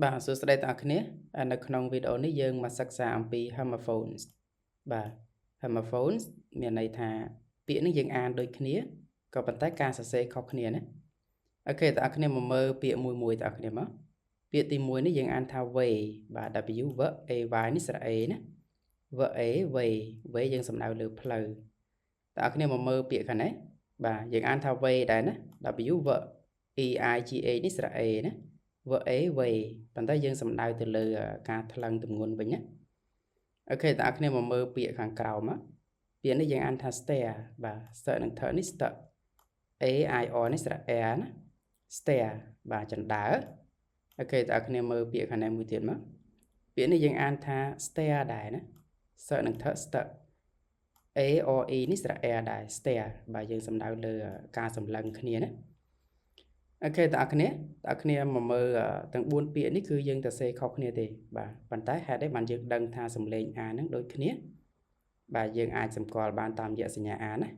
បាទសួស្តីទាំងអស់គ្នានៅក្នុងវីដេអូនេះយើងមកសិក្សាអំពី homophones បាទ homophones មានន័យថាពាក្យនេះយើងអានដូចគ្នាក៏ប៉ុន្តែការសរសេរខុសគ្នាណាអូខេទាំងអស់គ្នាមកមើលពាក្យមួយទាំងអស់គ្នាមកពាក្យទី1នេះយើងអានថា way បាទ w v a y នេះស្រៈ a ណា v a way way យើងសំដៅលើផ្លូវទាំងអស់គ្នាមកមើលពាក្យខាងនេះបាទយើងអានថា way ដែរណា w v e i g a នេះស្រៈ a ណា way ប៉ុន្តែយើងសំដៅទៅលើការថ្លឹងទម្ងន់វិញណាអូខេទាំងអស់គ្នាមកមើលពាក្យខាងក្រោមមកពាក្យនេះយើងអានថា stair បាទ stair និង third នេះ stair a i o នេះស្រៈ air ណា stair បាទចណ្ដើរអូខេទាំងអស់គ្នាមើលពាក្យខាងនេះមួយទៀតមកពាក្យនេះយើងអានថា stair ដែរណា stair និង third stair a o e នេះស្រៈ air ដែរ stair បាទយើងសំដៅលើការសម្លឹងគ្នាណាអូខេទាំងអស់គ្នាមកមើលទាំង4ពាក្យនេះគឺយើងសរសេរខុសគ្នាទេបាទប៉ុន្តែហេតុអីបានយើងដឹងថាសំឡេង a ហ្នឹងដូចគ្នាបាទយើងអាចសម្គាល់បានតាមរយៈសញ្ញា a ណា